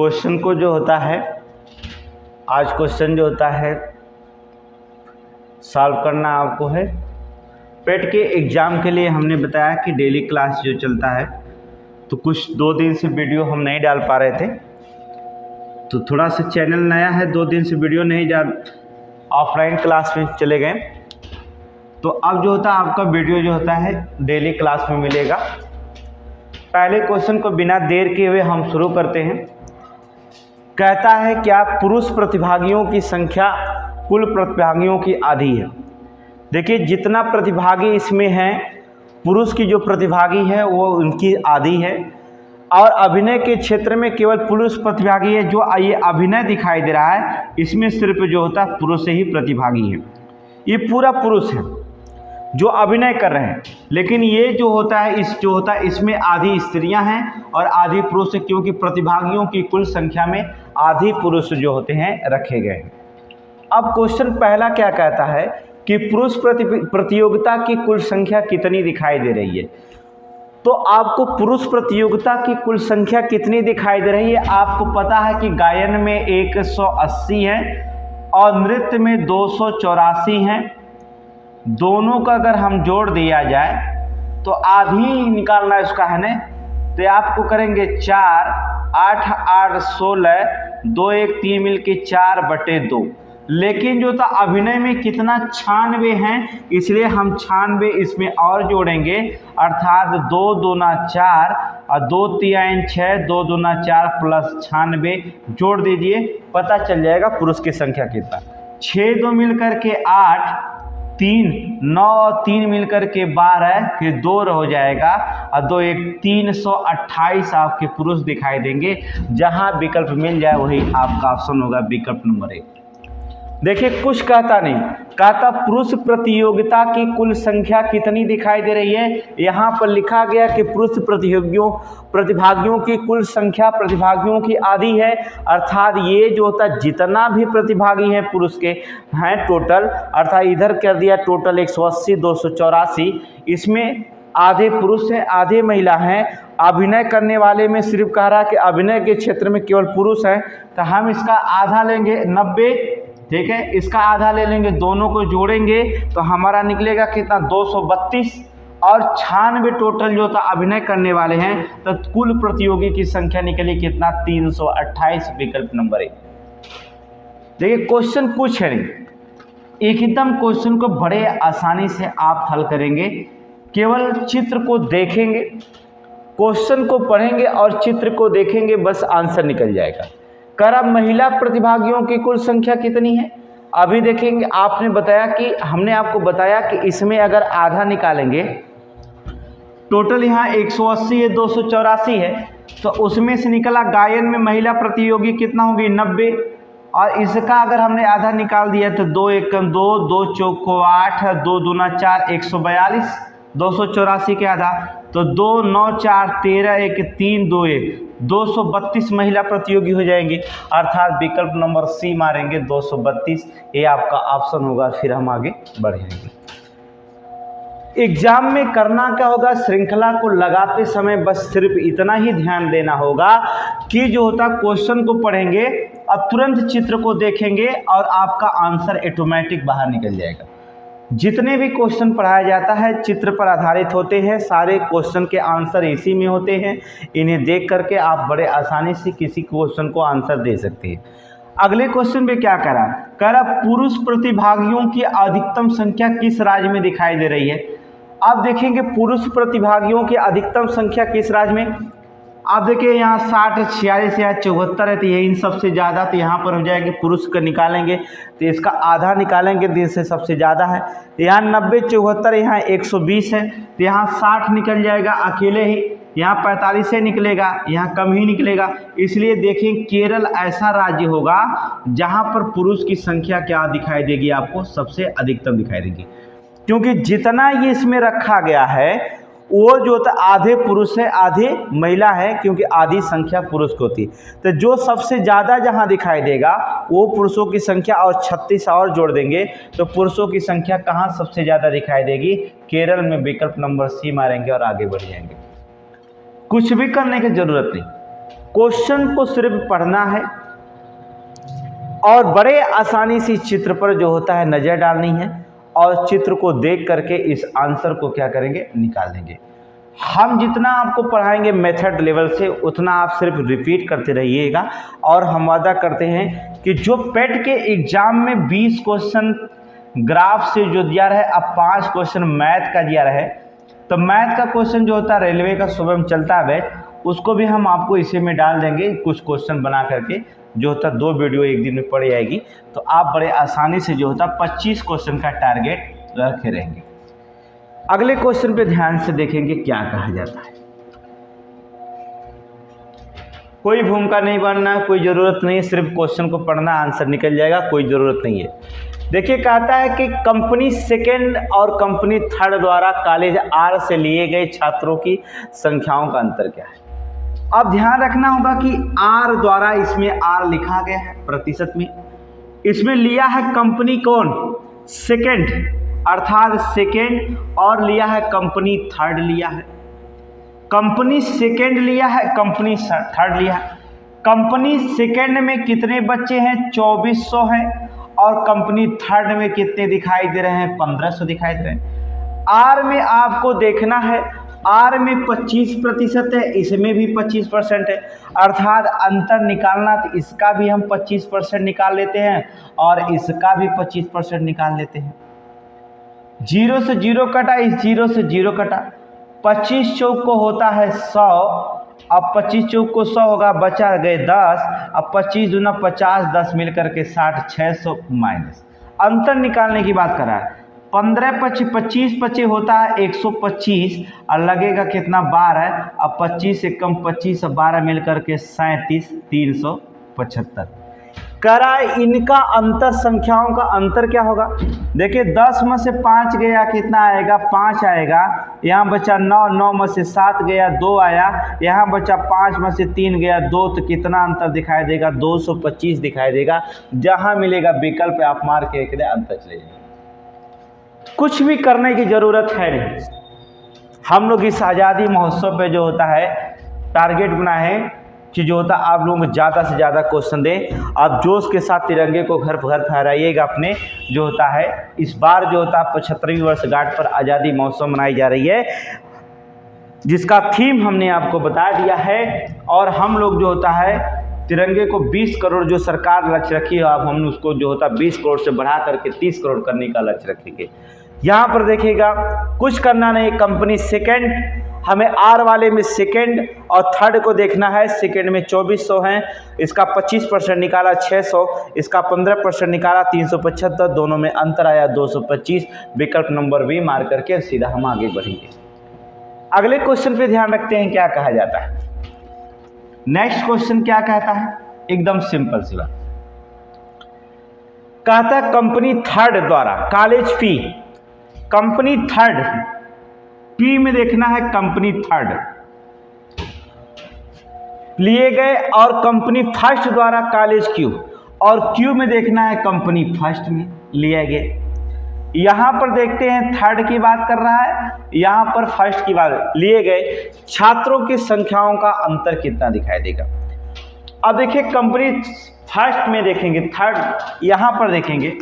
Question को जो होता है, आज क्वेश्चन जो होता है सॉल्व करना आपको है। पेट के एग्ज़ाम के लिए हमने बताया कि डेली क्लास जो चलता है, तो कुछ 2 दिन से वीडियो हम नहीं डाल पा रहे थे, तो थोड़ा सा चैनल नया है, 2 दिन से वीडियो नहीं डाल, ऑफलाइन क्लास में चले गए। तो अब जो होता है आपका वीडियो जो होता है डेली क्लास में मिलेगा। पहले क्वेश्चन को बिना देर किए हुए हम शुरू करते हैं। कहता है क्या पुरुष प्रतिभागियों की संख्या कुल प्रतिभागियों की आधी है। देखिए जितना प्रतिभागी इसमें हैं, पुरुष की जो प्रतिभागी है वो उनकी आधी है, और अभिनय के क्षेत्र में केवल पुरुष प्रतिभागी है। जो ये अभिनय दिखाई दे रहा है इसमें सिर्फ जो होता है पुरुष ही प्रतिभागी है, ये पूरा पुरुष है जो अभिनय कर रहे हैं। लेकिन ये जो होता है इसमें आधी स्त्रियां हैं और आधी पुरुष है, क्योंकि प्रतिभागियों की कुल संख्या में आधी पुरुष जो होते हैं रखे गए हैं। अब क्वेश्चन पहला क्या कहता है कि पुरुष प्रतियोगिता की कुल संख्या कितनी दिखाई दे रही है। तो आपको पुरुष प्रतियोगिता की कुल संख्या कितनी दिखाई दे रही है, आपको पता है कि गायन में 180 है और नृत्य में 284 हैं। दोनों का अगर हम जोड़ दिया जाए तो आधी निकालना है उसका है ना, तो आपको करेंगे 4, 8, 8, 16, 2, 1, 3 मिल के 4/2। लेकिन जो था अभिनय में कितना 96 हैं, इसलिए हम 96 इसमें और जोड़ेंगे, अर्थात 2 दूना 4 और 2 तिहाई 6, 2 दूना 4 प्लस 96 जोड़ दीजिए, पता चल जाएगा पुरुष की संख्या कितना। 6 2 मिलकर के 8, 3 9 और 3 मिलकर के 12, फिर 2 हो जाएगा और 2 1 328 आपके पुरुष दिखाई देंगे। जहां विकल्प मिल जाए वही आपका ऑप्शन होगा विकल्प नंबर 1। देखिए कुछ कहता नहीं, कहता पुरुष प्रतियोगिता की कुल संख्या कितनी दिखाई दे रही है। यहाँ पर लिखा गया कि पुरुष प्रतिभागियों की कुल संख्या प्रतिभागियों की आधी है, अर्थात ये जो होता है जितना भी प्रतिभागी हैं पुरुष के हैं टोटल, अर्थात इधर कर दिया टोटल 180 284, इसमें आधे पुरुष हैं आधे महिला हैं। अभिनय करने वाले में सिर्फ कह रहा कि अभिनय के क्षेत्र में केवल पुरुष हैं, तो हम इसका आधा लेंगे 90, ठीक है, इसका आधा ले लेंगे, दोनों को जोड़ेंगे तो हमारा निकलेगा कितना 232, और 96 टोटल जो था अभिनय करने वाले हैं, तो कुल प्रतियोगी की संख्या निकली कितना 328, विकल्प नंबर 1। देखिए क्वेश्चन कुछ है नहीं, एकदम क्वेश्चन को बड़े आसानी से आप हल करेंगे। केवल चित्र को देखेंगे, क्वेश्चन को पढ़ेंगे और चित्र को देखेंगे, बस आंसर निकल जाएगा। कर महिला प्रतिभागियों की कुल संख्या कितनी है, अभी देखेंगे। हमने आपको बताया कि इसमें अगर आधा निकालेंगे, टोटल यहाँ 180 है 284 है, तो उसमें से निकला गायन में महिला प्रतियोगी कितना होगी 90, और इसका अगर हमने आधा निकाल दिया तो 2 1 2, 2 4 8, 2 दूना 4 142, 284 के आधा तो 2 9 4 13 1 3 2 1 232 महिला प्रतियोगी हो जाएंगे, अर्थात विकल्प नंबर सी मारेंगे 232, ये आपका ऑप्शन होगा। फिर हम आगे बढ़ेंगे। एग्जाम में करना क्या होगा, श्रृंखला को लगाते समय बस सिर्फ इतना ही ध्यान देना होगा कि जो होता क्वेश्चन को पढ़ेंगे और तुरंत चित्र को देखेंगे और आपका आंसर ऑटोमेटिक बाहर निकल जाएगा। जितने भी क्वेश्चन पढ़ाया जाता है चित्र पर आधारित होते हैं, सारे क्वेश्चन के आंसर इसी में होते हैं। इन्हें देख करके आप बड़े आसानी से किसी क्वेश्चन को आंसर दे सकते हैं। अगले क्वेश्चन में क्या करा पुरुष प्रतिभागियों की अधिकतम संख्या किस राज्य में दिखाई दे रही है। आप देखेंगे पुरुष प्रतिभागियों की अधिकतम संख्या किस राज्य में, आप देखिए यहाँ 60 46 या 74 है, तो ये इन सबसे ज़्यादा, तो यहाँ पर हो जाएगी पुरुष का निकालेंगे तो इसका आधा निकालेंगे तो इससे सबसे ज़्यादा है। यहाँ 90 74, यहाँ 120 है, तो यहाँ 60 निकल जाएगा अकेले ही, यहाँ 45 से निकलेगा, यहाँ कम ही निकलेगा। इसलिए देखें केरल ऐसा राज्य होगा जहाँ पर पुरुष की संख्या क्या दिखाई देगी, आपको सबसे अधिकतम दिखाई देगी, क्योंकि जितना ये इसमें रखा गया है वो जो होता आधे पुरुष है आधे महिला है, क्योंकि आधी संख्या पुरुष को होती। तो जो सबसे ज़्यादा जहां दिखाई देगा वो पुरुषों की संख्या, और 36 और जोड़ देंगे तो पुरुषों की संख्या कहां सबसे ज़्यादा दिखाई देगी, केरल में, विकल्प नंबर सी मारेंगे और आगे बढ़ जाएंगे। कुछ भी करने की जरूरत नहीं, क्वेश्चन को सिर्फ पढ़ना है और बड़े आसानी से इस चित्र पर जो होता है नज़र डालनी है और चित्र को देख करके इस आंसर को क्या करेंगे, निकाल देंगे। हम जितना आपको पढ़ाएंगे मेथड लेवल से उतना आप सिर्फ रिपीट करते रहिएगा। और हम वादा करते हैं कि जो पेट के एग्जाम में 20 क्वेश्चन ग्राफ से जो दिया रहे, अब 5 क्वेश्चन मैथ का दिया रहे, तो मैथ का क्वेश्चन जो होता है रेलवे का सुबह में चलता है बैच, उसको भी हम आपको इसी में डाल देंगे कुछ क्वेश्चन बना करके, जो होता है 2 वीडियो एक दिन में पड़ जाएगी। तो आप बड़े आसानी से जो होता है 25 क्वेश्चन का टारगेट रखे रहेंगे। अगले क्वेश्चन पे ध्यान से देखेंगे क्या कहा जाता है। कोई भूमिका नहीं बनना, कोई ज़रूरत नहीं है, सिर्फ क्वेश्चन को पढ़ना, आंसर निकल जाएगा, कोई ज़रूरत नहीं है। देखिए कहता है कि कंपनी सेकेंड और कंपनी थर्ड द्वारा कॉलेज आर से लिए गए छात्रों की संख्याओं का अंतर क्या है। अब ध्यान रखना होगा कि आर द्वारा, इसमें आर लिखा गया है प्रतिशत में, इसमें लिया है कंपनी कौन, सेकेंड अर्थात सेकेंड, और लिया है कंपनी थर्ड लिया है। कंपनी सेकेंड लिया है, कंपनी थर्ड लिया है। कंपनी सेकेंड में कितने बच्चे हैं, 2400 हैं, और कंपनी थर्ड में कितने दिखाई दे रहे हैं, 1500 दिखाई दे रहे हैं। आर में आपको देखना है, आर में 25% है, इसमें भी 25% है, अर्थात अंतर निकालना, तो इसका भी हम 25% निकाल लेते हैं और इसका भी 25% निकाल लेते हैं। 0 से 0 कटा, इस 0 से 0 कटा, 25 चौक को होता है 100, अब 25 चौक को 100 होगा, बचा गए 10, अब 25 दूना 50, 10 मिलकर के 60, 600 माइनस अंतर निकालने की बात कर रहा है। 15 25 25 होता है 125 और लगेगा कितना 12, अब 25 से कम 25 और 12 मिलकर के 37, 375 करा। इनका अंतर, संख्याओं का अंतर क्या होगा, देखिए 10 में से 5 गया कितना आएगा, 5 आएगा, यहाँ बचा 9, 9 में से 7 गया 2 आया, यहाँ बचा 5 में से 3 गया 2, तो कितना अंतर दिखाई देगा, 225 दिखाई देगा। जहाँ मिलेगा विकल्प आप मार के एक अंतर चले जाएगा। कुछ भी करने की ज़रूरत है नहीं। हम लोग इस आज़ादी महोत्सव पे जो होता है टारगेट बनाए हैं कि जो होता है आप लोगों को ज़्यादा से ज़्यादा क्वेश्चन दें। आप जोश के साथ तिरंगे को घर घर फहराइएगा अपने, जो होता है इस बार जो होता है 75वीं वर्षगांठ पर आज़ादी महोत्सव मनाई जा रही है, जिसका थीम हमने आपको बता दिया है। और हम लोग जो होता है तिरंगे को 20 करोड़ जो सरकार लक्ष्य रखी है, अब हम उसको जो होता है 20 करोड़ से बढ़ा करके 30 करोड़ करने का लक्ष्य रखेंगे। यहाँ पर देखिएगा कुछ करना नहीं, कंपनी सेकेंड, हमें आर वाले में सेकेंड और थर्ड को देखना है। सेकेंड में 2400 हैं, इसका 25% निकाला 600, इसका 15% निकाला 375, दोनों में अंतर आया 225। विकल्प नंबर बी मार करके सीधा हम आगे बढ़ेंगे। अगले क्वेश्चन पे ध्यान रखते हैं क्या कहा जाता है। नेक्स्ट क्वेश्चन क्या कहता है, एकदम सिंपल सी बात, कहता है कंपनी थर्ड द्वारा college fee, company third P में देखना है कंपनी थर्ड लिए गए, और कंपनी फर्स्ट द्वारा कॉलेज क्यू, और क्यू में देखना है कंपनी फर्स्ट में लिए गए। यहां पर देखते हैं थर्ड की बात कर रहा है, यहां पर फर्स्ट की बात, लिए गए छात्रों की संख्याओं का अंतर कितना दिखाई देगा। अब देखिए कंपनी फर्स्ट में देखेंगे, थर्ड यहां पर देखेंगे,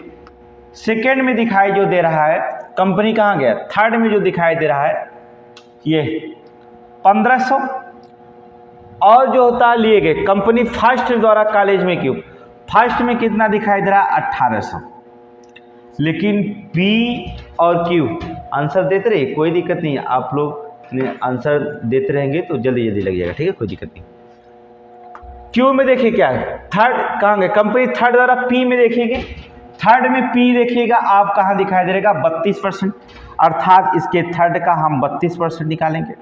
सेकेंड में दिखाई जो दे रहा है कंपनी कहाँ गया, थर्ड में जो दिखाई दे रहा है ये 1500, और जो होता है लिए गए कंपनी फर्स्ट द्वारा कॉलेज में क्यों, फर्स्ट में कितना दिखाई दे रहा है 1800। लेकिन पी और क्यू आंसर देते रहिए, कोई दिक्कत नहीं है, आप लोग ने आंसर देते रहेंगे तो जल्दी जल्दी लग जाएगा, ठीक है, कोई दिक्कत नहीं। क्यू में देखिए क्या है, थर्ड कहाँ गए, कंपनी थर्ड द्वारा पी में देखिएगा, थर्ड में पी देखिएगा आप कहाँ दिखाई दे रहेगा 32%, अर्थात इसके थर्ड का हम 32% निकालेंगे।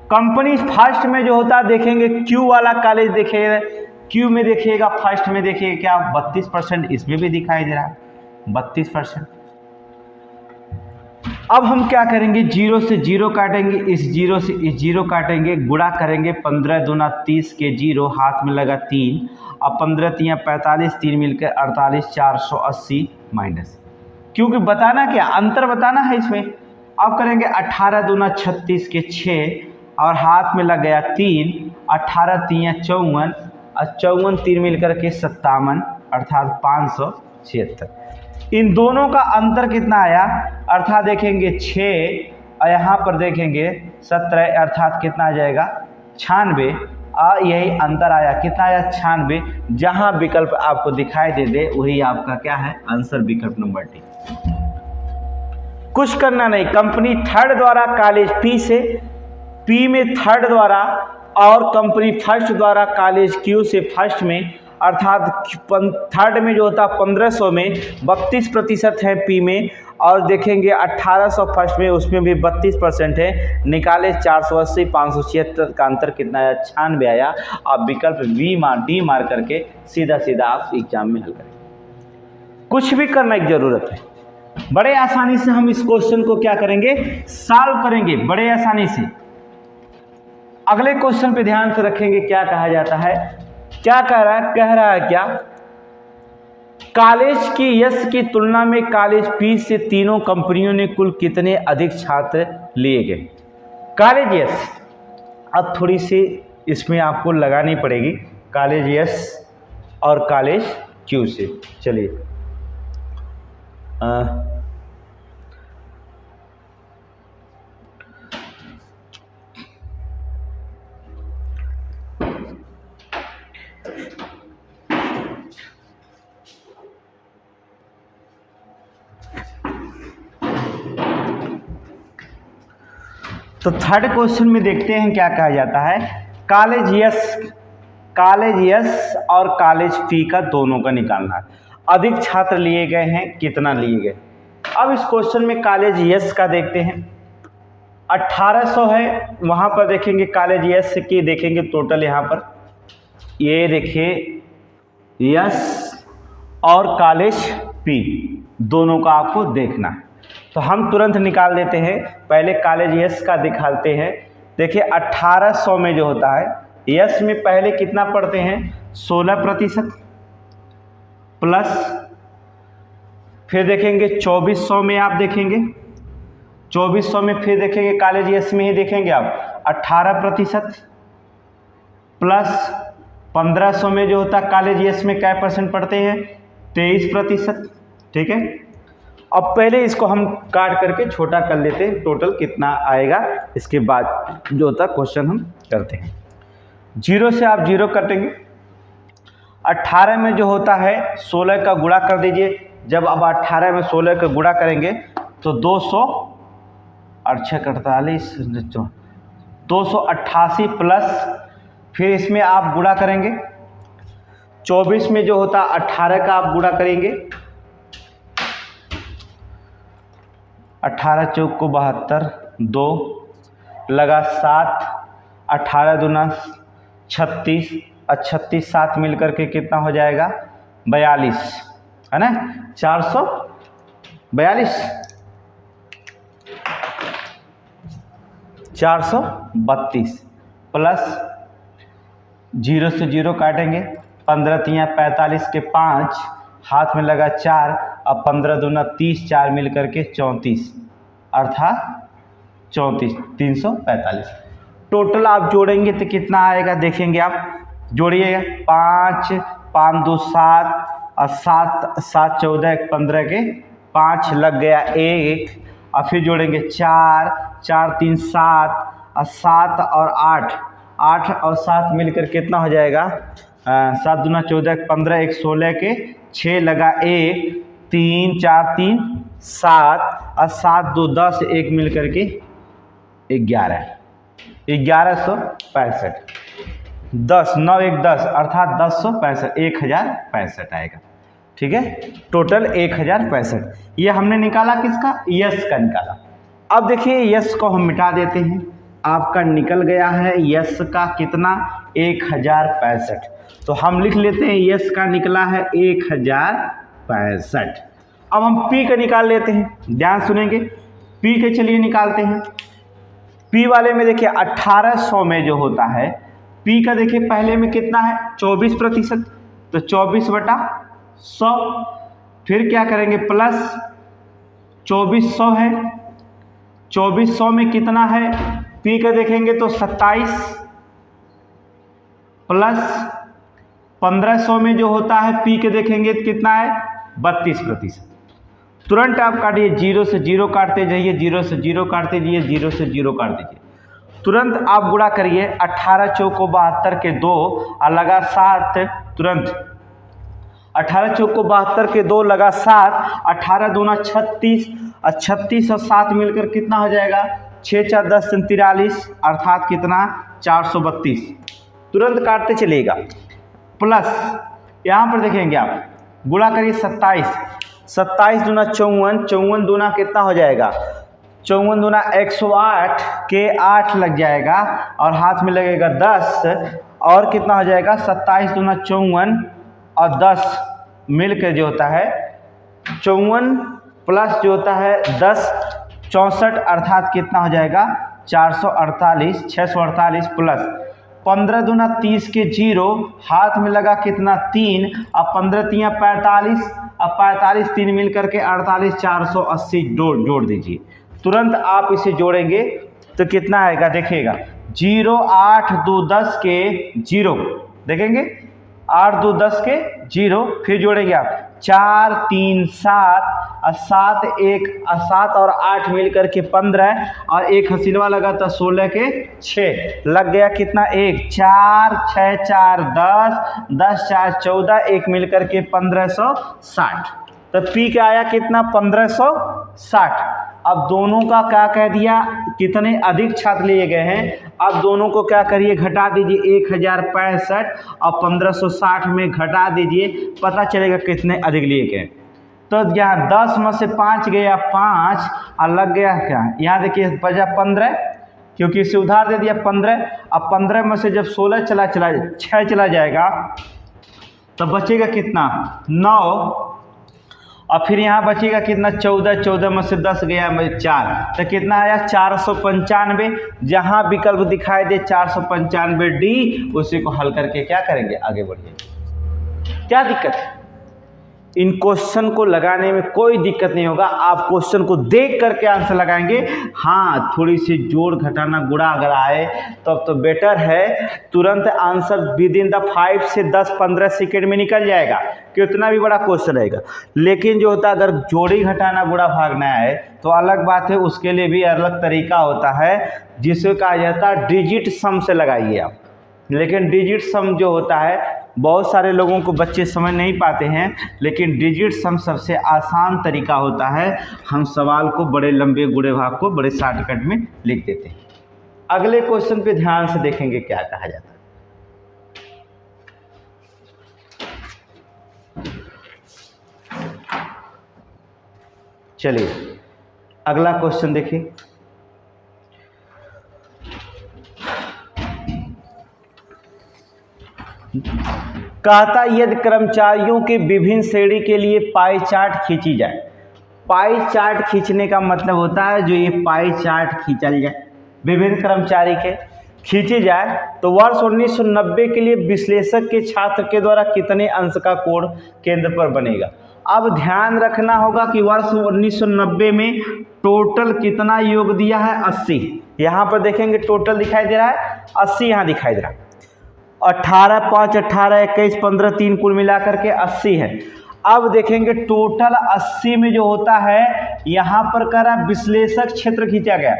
कंपनी फर्स्ट में जो होता है देखेंगे क्यू वाला कॉलेज देखिएगा, क्यू में देखिएगा फर्स्ट में देखिएगा क्या 32%, इसमें भी दिखाई दे रहा है 32%। अब हम क्या करेंगे, 0 से 0 काटेंगे, इस 0 से इस 0 काटेंगे, गुणा करेंगे, 15 दूना 30 के 0, हाथ में लगा 3, अब 15 3 45, 3 मिलकर 48, 480 माइनस, क्योंकि बताना क्या, अंतर बताना है इसमें। अब करेंगे 18 दूना 36 के 6, और हाथ में लग गया 3, 18 3 54 और 54 3 मिलकर के 57 अर्थात 576। इन दोनों का अंतर कितना आया, अर्थात देखेंगे 6 और यहाँ पर देखेंगे 17 अर्थात कितना आ जाएगा 96। और यही अंतर आया, कितना आया 96। जहाँ विकल्प आपको दिखाई दे दे वही आपका क्या है आंसर, विकल्प नंबर डी। कुछ करना नहीं, कंपनी थर्ड द्वारा कॉलेज पी से पी में थर्ड द्वारा और कंपनी फर्स्ट द्वारा कॉलेज क्यू से फर्स्ट में, अर्थात थर्ड में जो होता है 1500 में 32% है पी में, और देखेंगे 1800 फर्स्ट में उसमें भी 32% है। निकाले 480 576 का अंतर कितना आया 96 आया। आप विकल्प डी मार करके सीधा सीधा आप एग्जाम में हल करेंगे। कुछ भी करने की जरूरत है, बड़े आसानी से हम इस क्वेश्चन को क्या करेंगे सॉल्व करेंगे बड़े आसानी से। अगले क्वेश्चन पे ध्यान से रखेंगे, क्या कहा जाता है, क्या कह रहा है क्या, कॉलेज की यस की तुलना में कॉलेज पी से तीनों कंपनियों ने कुल कितने अधिक छात्र लिए गए। कॉलेज यस अब थोड़ी सी इसमें आपको लगानी पड़ेगी, कॉलेज यस और कॉलेज क्यू से। चलिए तो थर्ड क्वेश्चन में देखते हैं क्या कहा जाता है, कॉलेज यस और कॉलेज पी का दोनों का निकालना है। अधिक छात्र लिए गए हैं, कितना लिए गए। अब इस क्वेश्चन में कॉलेज यस का देखते हैं, 1800 है, वहां पर देखेंगे कॉलेज यस की देखेंगे टोटल, यहाँ पर ये देखिए यस और कॉलेज पी दोनों का आपको देखना है। तो हम तुरंत निकाल देते हैं, पहले कॉलेज यस का दिखाते हैं। देखिए 1800 में जो होता है यस में पहले कितना पढ़ते हैं 16% प्लस, फिर देखेंगे 2400 में आप देखेंगे 2400 में फिर देखेंगे कॉलेज यस में ही देखेंगे आप 18% प्लस 1500 में जो होता है कॉलेज यस में क्या परसेंट पढ़ते हैं 23%। ठीक है, अब पहले इसको हम काट करके छोटा कर लेते हैं, टोटल कितना आएगा इसके बाद जो होता है क्वेश्चन हम करते हैं। 0 से आप 0 काटेंगे, 18 में जो होता है 16 का गुणा कर दीजिए। जब अब 18 में 16 का गुणा करेंगे तो 200 और 6 48 288 प्लस, फिर इसमें आप गुणा करेंगे 24 में जो होता 18 का आप गुणा करेंगे, 18 चौक को 72, 2 लगा 7, 18 दूना 36 और 36 7 मिलकर के कितना हो जाएगा 42 है ना, 442 432 प्लस 0 से 0 काटेंगे, 15 3 45 के 5 हाथ में लगा 4 अब 15 दूना 30 4 मिल करके 34 अर्थात 34 345। टोटल आप जोड़ेंगे तो कितना आएगा देखेंगे, आप जोड़िएगा 5 5 2 7 और 7 7 14 15 के 5 लग गया 1 और फिर जोड़ेंगे 4 4 3 7 और 7 और 8 8 और 7 मिलकर कितना हो जाएगा 7 दूना 14 15 1 16 के 6 लगा 1 3 4 3 7 और 7 2 10 1 मिल करके 11 1165 10 9 1 10 अर्थात 1065 1065 आएगा। ठीक है, टोटल 1065 ये हमने निकाला, किसका यस का निकाला। अब देखिए यस को हम मिटा देते हैं, आपका निकल गया है यस का कितना 1065। तो हम लिख लेते हैं यस का निकला है 1065। अब हम पी का निकाल लेते हैं, ध्यान सुनेंगे, पी के चलिए निकालते हैं। पी वाले में देखिए 1800 में जो होता है पी का देखिए पहले में कितना है 24%, तो 24/100, फिर क्या करेंगे प्लस 2400 है, 2400 में कितना है पी का देखेंगे तो 27 प्लस 1500 में जो होता है पी के देखेंगे तो कितना है 32%। तुरंत आप काटिए, 0 से 0 काटते जाइए, 0 से 0 काटते जाइए, 0 से 0 काट दीजिए। तुरंत आप गुणा करिए, 18 चौको 72 के 2 और लगा 7, तुरंत 18 चौको 72 के 2 लगा 7, 18 दूना 36 और 36 और 7 मिलकर कितना हो जाएगा 6 4 10 43, अर्थात कितना 432। तुरंत काटते चलिएगा। प्लस यहाँ पर देखेंगे आप गुणा करिए 27, 27 दूना 54, 54 दूना कितना हो जाएगा 54 दूना 108 के 8 लग जाएगा और हाथ में लगेगा 10 और कितना हो जाएगा 27 दूना 54 और 10 मिलकर जो होता है 54 प्लस जो होता है 10 64, अर्थात कितना हो जाएगा 448, 648 प्लस 15 दूना 30 के 0, हाथ में लगा कितना 3 और 15 3 45 और 45 3 मिल करके 48, 480 जोड़ दीजिए। तुरंत आप इसे जोड़ेंगे तो कितना आएगा देखिएगा 0 8 2 10 के 0, देखेंगे 8 2 10 के 0, फिर जोड़ेंगे आप 4 3 7 और 7 1 और 7 और 8 मिल करके 15 और एक हसीनवा लगा था 16 के 6 लग गया कितना 1 4 6 4 10 10 4 14 1 मिल करके 1560। तो पी का आया कितना 1560। अब दोनों का क्या कह दिया, कितने अधिक छात्र लिए गए हैं, अब दोनों को क्या करिए घटा दीजिए 1065 और 1560 में घटा दीजिए, पता चलेगा कितने अधिक लिए गए। तो यहाँ 10 में से 5 गया 5 और लग गया क्या, यहाँ देखिए बचा 15 क्योंकि इसे उधार दे दिया 15। अब 15 में से जब 16 6 चला जाएगा तो बचेगा कितना 9 और फिर यहाँ बचेगा कितना 14, 14 में से 10 गया 4, तो कितना आया 495। जहाँ विकल्प दिखाई दे 495 डी, उसी को हल करके क्या करेंगे आगे बढ़िए। क्या दिक्कत है, इन क्वेश्चन को लगाने में कोई दिक्कत नहीं होगा, आप क्वेश्चन को देख करके आंसर लगाएंगे। हाँ थोड़ी सी जोड़ घटाना गुणा अगर आए तब तो बेटर है, तुरंत आंसर विद इन द 5 से 10-15 सेकेंड में निकल जाएगा कि उतना भी बड़ा क्वेश्चन रहेगा। लेकिन जो होता है अगर जोड़ी घटाना गुणा भागना है तो अलग बात है, उसके लिए भी अलग तरीका होता है जिसे कहा जाता है डिजिट सम से लगाइए आप। लेकिन डिजिट सम जो होता है बहुत सारे लोगों को बच्चे समझ नहीं पाते हैं, लेकिन डिजिट सम सबसे आसान तरीका होता है। हम सवाल को बड़े लंबे गुणे भाग को बड़े शॉर्टकट में लिख देते हैं। अगले क्वेश्चन पे ध्यान से देखेंगे क्या कहा जाता है। चलिए अगला क्वेश्चन देखिए। कहता यदि कर्मचारियों के विभिन्न श्रेणी के लिए पाई चार्ट खींची जाए। पाई चार्ट खींचने का मतलब होता है जो ये पाई चार्ट खींचल जाए, विभिन्न कर्मचारी के खींची जाए तो वर्ष 1990 के लिए विश्लेषक के छात्र के द्वारा कितने अंश का कोण केंद्र पर बनेगा। अब ध्यान रखना होगा कि वर्ष 1990 में टोटल कितना योग दिया है 80। यहाँ पर देखेंगे टोटल दिखाई दे रहा है 80, यहाँ दिखाई दे रहा है 18 5 18 21 15 3 कुल मिलाकर के 80 है। अब देखेंगे टोटल 80 में जो होता है यहाँ पर करा विश्लेषक क्षेत्र खींचा गया।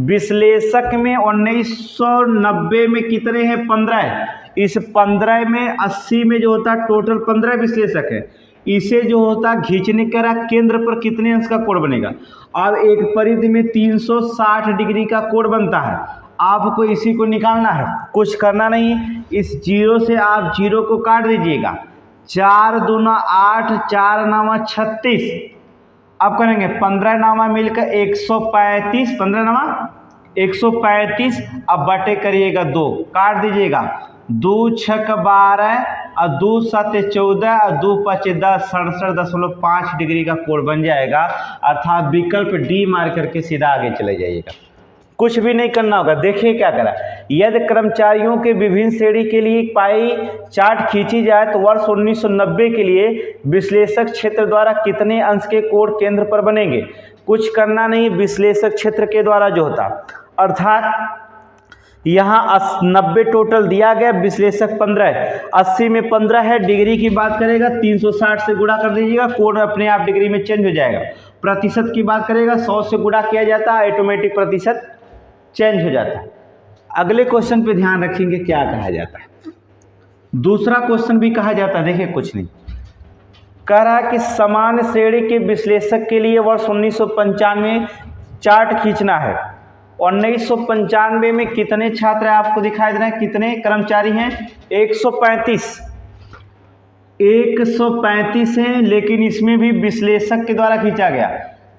विश्लेषक में 1990 में कितने हैं 15 है। इस 15 में 80 में जो होता है टोटल 15 विश्लेषक है। इसे जो होता है खींचने करा केंद्र पर कितने अंश का कोण बनेगा। अब एक परिधि में 360 डिग्री का कोण बनता है, आपको इसी को निकालना है, कुछ करना नहीं है। इस 0 से आप 0 को काट दीजिएगा, 4 दूना 8 4 नामा 36। अब करेंगे 15 नामा मिलकर 135, 15 नामा 135। अब बटे करिएगा 2, काट दीजिएगा 2 6 12 और 2 7 14 और 2 5 10, 67.5 डिग्री का कोण बन जाएगा। अर्थात विकल्प डी मार करके सीधा आगे चले जाइएगा, कुछ भी नहीं करना होगा। देखिए क्या करा, यदि कर्मचारियों के विभिन्न श्रेणी के लिए पाई चार्ट खींची जाए तो वर्ष 1990 के लिए विश्लेषक क्षेत्र द्वारा कितने अंश के कोण केंद्र पर बनेंगे। कुछ करना नहीं, विश्लेषक क्षेत्र के द्वारा जो होता, अर्थात यहाँ 90 टोटल दिया गया, विश्लेषक 15 है, 80 में 15 है, डिग्री की बात करेगा 360 से गुणा कर दीजिएगा, कोड अपने आप डिग्री में चेंज हो जाएगा। प्रतिशत की बात करेगा 100 से गुणा किया जाता है, ऑटोमेटिक प्रतिशत चेंज हो जाता है। अगले क्वेश्चन पे ध्यान रखेंगे क्या कहा जाता है। दूसरा क्वेश्चन भी कहा जाता है, देखिए कुछ नहीं कह रहा है कि समान श्रेणी के विश्लेषक के लिए वर्ष 1995 चार्ट खींचना है। 1995 में कितने छात्र आपको दिखाई दे रहे हैं, कितने कर्मचारी हैं? 135 हैं, लेकिन इसमें भी विश्लेषक के द्वारा खींचा गया,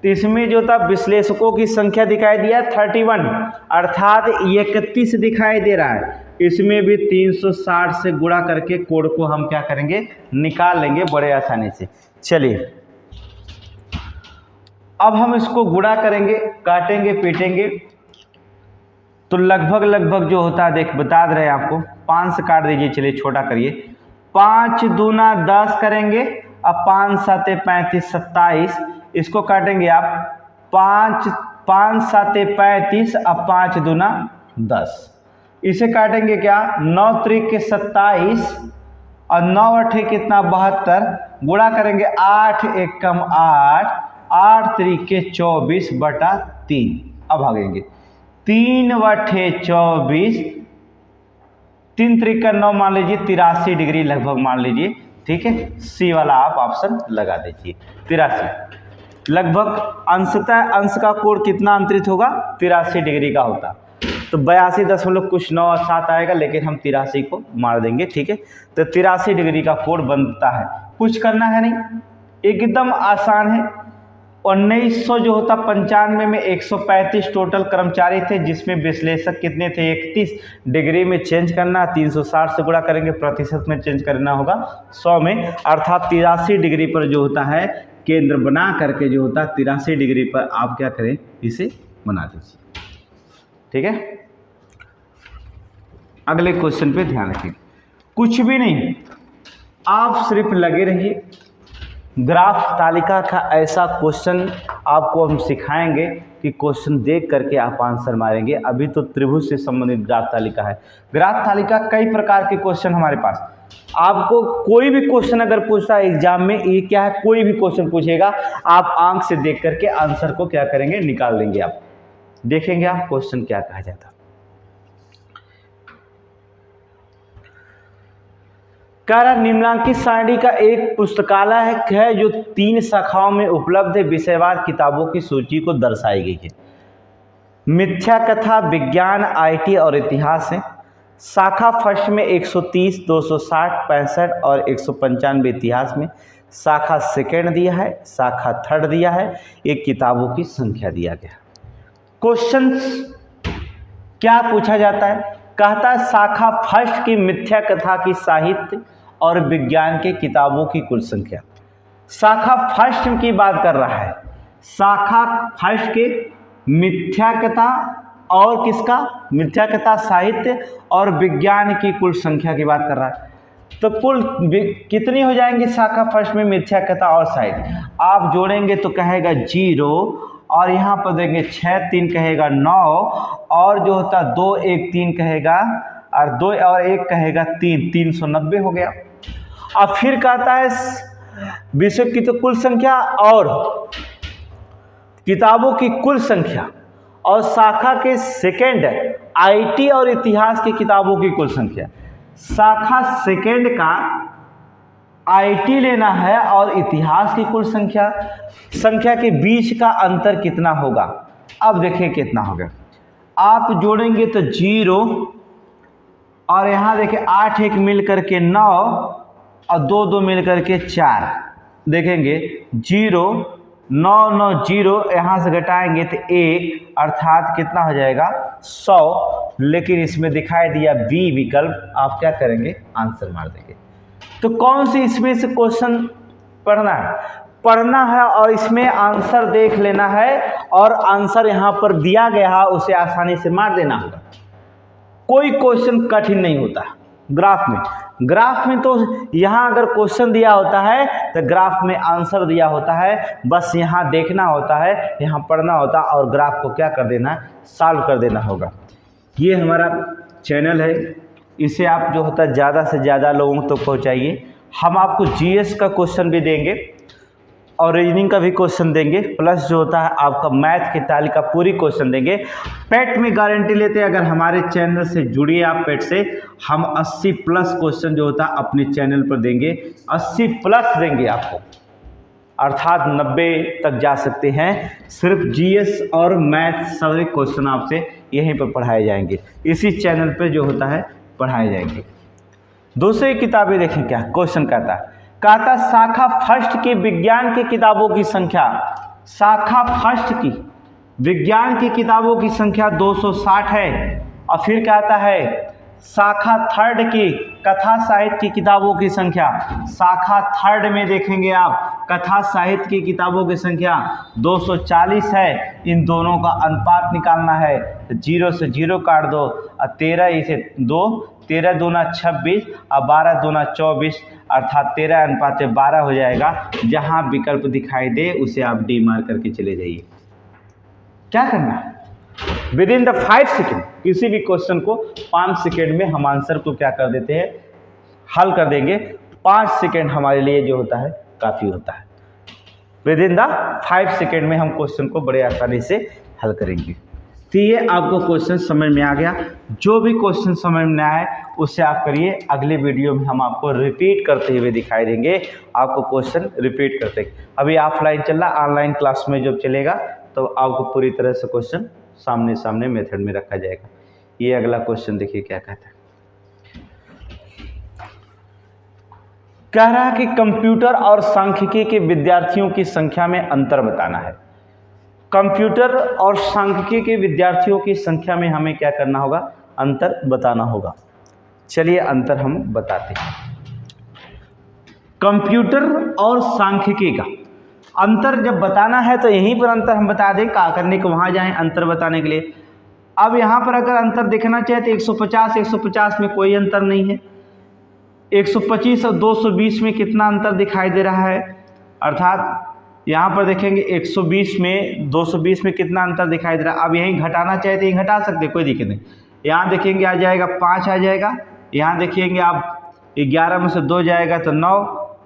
तो इसमें जो था विश्लेषकों की संख्या दिखाई दिया 31, अर्थात 31 दिखाई दे रहा है। इसमें भी 360 से गुणा करके कोड को हम क्या करेंगे, निकाल लेंगे बड़े आसानी से। चलिए अब हम इसको गुणा करेंगे, काटेंगे पीटेंगे, तो लगभग जो होता है देख बता दे रहे हैं आपको। 5 से काट दीजिए, चलिए छोटा करिए। 5 दूना 10 करेंगे, अब 5 7 35 27, इसको काटेंगे आप 5 7 35, अब 5 दूना 10, इसे काटेंगे क्या 9 त्रिक के 27 और 9 अठे कितना 72, गुणा करेंगे 8 1 कम 8, 8 त्रिक के 24 बटा 3। अब भागेंगे 3 बटे 24, 3 त्रिक का 9 मान लीजिए 83 डिग्री लगभग मान लीजिए, ठीक है। सी वाला आप ऑप्शन लगा दीजिए 83 लगभग। अंशतः अंश का कोण कितना अंतरित होगा, 83 डिग्री का होता, तो 82 दशमलव कुछ 9 7 आएगा, लेकिन हम 83 को मार देंगे, ठीक है। तो 83 डिग्री का कोण बनता है, कुछ करना है नहीं, एकदम आसान है। 1900 जो होता 95 में 135 टोटल कर्मचारी थे, जिसमें विश्लेषक कितने थे 31, डिग्री में चेंज करना 360 से गुणा करेंगे, प्रतिशत में चेंज करना होगा 100 में, अर्थात 83 डिग्री पर जो होता है केंद्र बना करके जो होता है 83 डिग्री पर आप क्या करें, इसे बना दीजिए, ठीक है। अगले क्वेश्चन पे ध्यान रखिए, कुछ भी नहीं, आप सिर्फ लगे रहिए। ग्राफ तालिका का ऐसा क्वेश्चन आपको हम सिखाएंगे कि क्वेश्चन देख करके आप आंसर मारेंगे। अभी तो त्रिभुज से संबंधित ग्राफ तालिका है। ग्राफ तालिका कई प्रकार के क्वेश्चन हमारे पास, आपको कोई भी क्वेश्चन अगर पूछता है एग्जाम में, ये क्या है, कोई भी क्वेश्चन पूछेगा, आप आंख से देख करके आंसर को क्या करेंगे, निकाल देंगे। आप देखेंगे आप क्वेश्चन क्या कहा जाता। निम्नांकित सारणी का एक पुस्तकालय है जो 3 शाखाओं में उपलब्ध है, विषयवार किताबों की सूची को दर्शाई गई है। मिथ्या कथा, विज्ञान, आईटी और इतिहास है। शाखा फर्स्ट में 130, 260, 65 और 195 इतिहास में। शाखा सेकेंड दिया है, शाखा थर्ड दिया है, एक किताबों की संख्या दिया गया। क्वेश्चन क्या पूछा जाता है, कहता है शाखा फर्स्ट की मिथ्या कथा की साहित्य और विज्ञान के किताबों की कुल संख्या। शाखा फर्स्ट की बात कर रहा है, शाखा फर्स्ट के मिथ्या कथा और किसका, मिथ्या कथा, साहित्य और विज्ञान की कुल संख्या की बात कर रहा है। तो कुल कितनी हो जाएंगी शाखा फर्स्ट में मिथ्या कथा और साहित्य, आप जोड़ेंगे तो कहेगा 0 और यहाँ पर देंगे 6 3 कहेगा 9 और जो होता 2 1 3 कहेगा और 2 और 1 कहेगा 3, 390 हो गया। अब फिर कहता है विषय की तो कुल संख्या और किताबों की कुल संख्या और शाखा के सेकेंड आईटी और इतिहास की किताबों की कुल संख्या। शाखा सेकेंड का आईटी लेना है और इतिहास की कुल संख्या के बीच का अंतर कितना होगा। अब देखिए कितना हो गया, आप जोड़ेंगे तो 0 और यहाँ देखिए 8 1 मिल करके 9 और 2 2 मिल करके 4, देखेंगे 0 9 9 0, यहाँ से घटाएंगे तो 1, अर्थात कितना हो जाएगा 100। लेकिन इसमें दिखाई दिया बी विकल्प, आप क्या करेंगे, आंसर मार देंगे। तो कौन सी इसमें से क्वेश्चन पढ़ना है और इसमें आंसर देख लेना है और आंसर यहाँ पर दिया गया है उसे आसानी से मार देना होगा। कोई क्वेश्चन कठिन नहीं होता ग्राफ में तो यहाँ अगर क्वेश्चन दिया होता है तो ग्राफ में आंसर दिया होता है, बस यहाँ देखना होता है, यहाँ पढ़ना होता है और ग्राफ को क्या कर देना है, सॉल्व कर देना होगा। ये हमारा चैनल है, इसे आप जो होता है ज़्यादा से ज़्यादा लोगों तक पहुँचाइए। हम आपको जीएस का क्वेश्चन भी देंगे और रीजनिंग का भी क्वेश्चन देंगे, प्लस जो होता है आपका मैथ की तालिका पूरी क्वेश्चन देंगे। पेट में गारंटी लेते हैं, अगर हमारे चैनल से जुड़िए आप पेट से, हम 80 प्लस क्वेश्चन जो होता है अपने चैनल पर देंगे, 80 प्लस देंगे आपको, अर्थात 90 तक जा सकते हैं। सिर्फ जीएस और मैथ सारे क्वेश्चन आपसे यहीं पर पढ़ाए जाएंगे, इसी चैनल पर जो होता है पढ़ाए जाएंगे। दूसरी किताबें देखें क्या क्वेश्चन कहता शाखा फर्स्ट की विज्ञान की किताबों की संख्या, शाखा फर्स्ट की विज्ञान की किताबों की संख्या 260 है। और फिर कहता है शाखा थर्ड की कथा साहित्य की किताबों की संख्या, शाखा थर्ड में देखेंगे आप कथा साहित्य की किताबों की संख्या 240 है। इन दोनों का अनुपात निकालना है, 0 से 0 काट दो और 13 इसे 2, 13 दूना 26 और 12 दूना 24, अर्थात 13:12 हो जाएगा। जहां विकल्प दिखाई दे उसे आप डी मार करके चले जाइए। क्या करना है, विद इन द 5 सेकेंड किसी भी क्वेश्चन को 5 सेकेंड में हम आंसर को क्या कर देते हैं, हल कर देंगे। 5 सेकेंड हमारे लिए जो होता है काफ़ी होता है। विद इन द 5 सेकेंड में हम क्वेश्चन को बड़े आसानी से हल करेंगे। तो ये आपको क्वेश्चन समझ में आ गया। जो भी क्वेश्चन समझ में आए उससे आप करिए। अगले वीडियो में हम आपको रिपीट करते हुए दिखाई देंगे, आपको क्वेश्चन रिपीट करते। अभी ऑफलाइन चल रहा, ऑनलाइन क्लास में जब चलेगा तो आपको पूरी तरह से क्वेश्चन सामने सामने मेथड में रखा जाएगा। ये अगला क्वेश्चन देखिए क्या कहता है। कह रहा है कि कंप्यूटर और सांख्यिकी के विद्यार्थियों की संख्या में अंतर बताना है। कंप्यूटर और सांख्यिकी के विद्यार्थियों की संख्या में हमें क्या करना होगा, अंतर बताना होगा। चलिए अंतर हम बताते हैं। कंप्यूटर और सांख्यिकी का अंतर जब बताना है तो यहीं पर अंतर हम बता दें, क्या करने को वहाँ जाएं अंतर बताने के लिए। अब यहाँ पर अगर अंतर देखना चाहे तो 150 में कोई अंतर नहीं है। 125 और 220 में कितना अंतर दिखाई दे रहा है, अर्थात यहाँ पर देखेंगे 120 में 220 में कितना अंतर दिखाई दे रहा है। अब यहीं घटाना चाहे तो यहीं घटा सकते, कोई दिक्कत नहीं। यहाँ देखेंगे आ जाएगा 5 आ जाएगा, यहाँ देखिएंगे आप 11 में से 2 जाएगा तो 9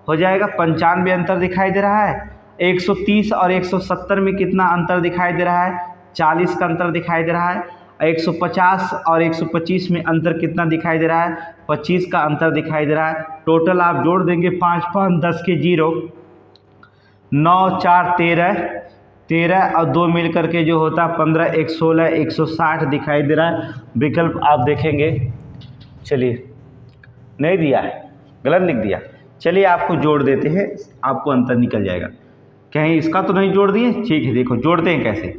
हो जाएगा। 95 अंतर दिखाई दे रहा है। 130 और 170 में कितना अंतर दिखाई दे रहा है, 40 का अंतर दिखाई दे रहा है। 150 और 125 में अंतर कितना दिखाई दे रहा है, 25 का अंतर दिखाई दे रहा है। टोटल आप जोड़ देंगे 5 5 10 के 0, 9 4 13, 13 और 2 मिल करके जो होता है 15, 116, 160 दिखाई दे रहा है। विकल्प आप देखेंगे, चलिए नहीं दिया है, गलत लिख दिया। चलिए आपको जोड़ देते हैं, आपको अंतर निकल जाएगा। कहीं इसका तो नहीं जोड़ दिए, ठीक है देखो जोड़ते हैं कैसे।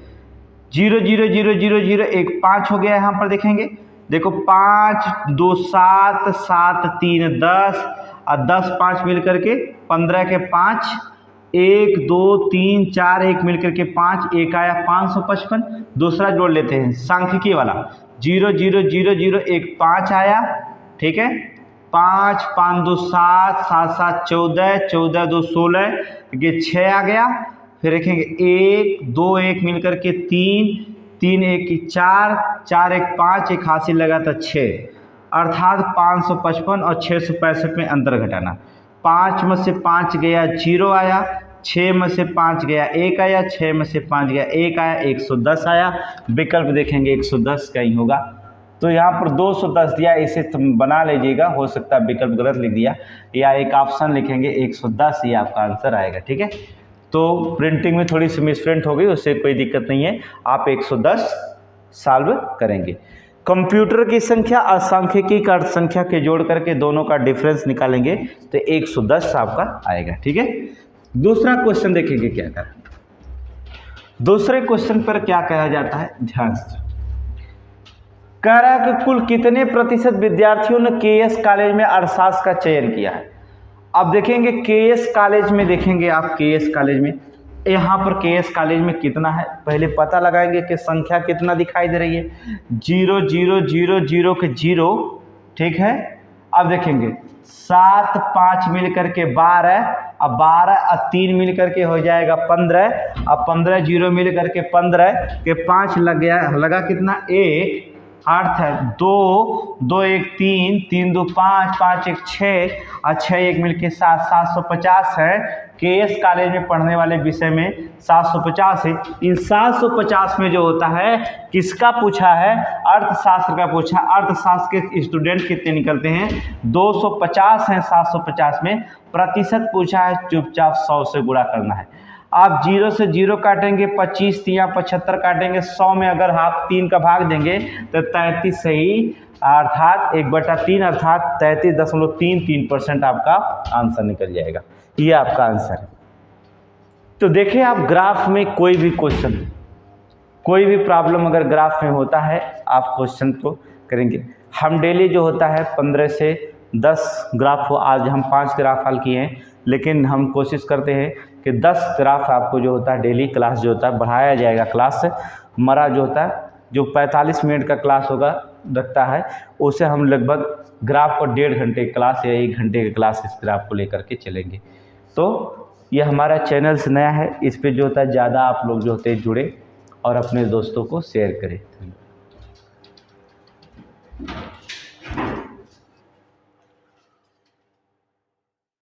0 0 0 0 0 1 5 हो गया। यहाँ पर देखेंगे, देखो 5 2 7 7 3 10 और 10 5 मिल करके 15 के 5, 1 2 3 4 1 मिल करके 5, 1 आया 555। दूसरा जोड़ लेते हैं सांख्यिकी वाला, 0 0 0 0 1 5 आया, ठीक है। 5 5 2 7 7 7 14, 14 2 16, ये 6 आ गया। फिर देखेंगे 1 2 1 मिल करके 3, 3 1 4, 4 1 5, एक हासिल लगा था 6, अर्थात 555 और 665 में अंतर घटाना। 5 में से 5 गया 0 आया, 6 में से 5 गया 1 आया, 6 में से 5 गया 1 आया, 110 आया। विकल्प देखेंगे 110 का ही होगा। तो यहाँ पर 210 दिया, इसे तुम बना लीजिएगा, हो सकता है विकल्प गलत लिख दिया, या एक ऑप्शन लिखेंगे 110, ये आपका आंसर आएगा, ठीक है। तो प्रिंटिंग में थोड़ी सी मिसप्रिंट हो गई, उससे कोई दिक्कत नहीं है, आप 110 सॉल्व करेंगे। कंप्यूटर की संख्या और सांख्यिकी का संख्या के जोड़ करके दोनों का डिफरेंस निकालेंगे तो 110 आपका आएगा, ठीक है। दूसरा क्वेश्चन देखेंगे क्या कर, दूसरे क्वेश्चन पर क्या कहा जाता है, ध्यान से कह रहा है कि कुल कितने प्रतिशत विद्यार्थियों ने केएस कॉलेज में अर्थशास्त्र का चयन किया है। अब देखेंगे केएस कॉलेज में, देखेंगे आप केएस कॉलेज में, यहाँ पर केएस कॉलेज में कितना है, पहले पता लगाएंगे कि संख्या कितना दिखाई दे रही है। 0 0 0 0 के 0, ठीक है। अब देखेंगे 7 5 मिल करके 12, अब 12 और 3 मिल करके हो जाएगा 15, अब 15 0 मिल करके 15 के 5 लग गया, लगा कितना 1, अर्थ है 2, 2 1 3, 3 2 5, 5 1 6 और 6 1 मिलके 7, 750 है। केएस कॉलेज में पढ़ने वाले विषय में 750 है। इन 750 में जो होता है किसका पूछा है, अर्थशास्त्र का पूछा। अर्थशास्त्र के स्टूडेंट कितने निकलते हैं, 250 हैं। 750 में प्रतिशत पूछा है, चुपचाप 100 से गुणा करना है। आप 0 से 0 काटेंगे, 25 या 75 काटेंगे, 100 में अगर आप 3 का भाग देंगे तो 33 सही, अर्थात 1/3 अर्थात 33.33% आपका आंसर निकल जाएगा। ये आपका आंसर है। तो देखिए आप ग्राफ में कोई भी क्वेश्चन, कोई भी प्रॉब्लम अगर ग्राफ में होता है आप क्वेश्चन को करेंगे। हम डेली जो होता है 15 से 10 ग्राफ हो, आज हम 5 ग्राफ हल किए हैं, लेकिन हम कोशिश करते हैं कि 10 ग्राफ आपको जो होता है डेली क्लास जो होता है बढ़ाया जाएगा। क्लास हमारा जो होता है जो 45 मिनट का क्लास होगा रखता है, उसे हम लगभग ग्राफ को 1.5 घंटे क्लास या 1 घंटे की क्लास इस ग्राफ को लेकर के चलेंगे। तो ये हमारा चैनल से नया है, इस पे जो होता है ज़्यादा आप लोग जो होते हैं जुड़े और अपने दोस्तों को शेयर करें।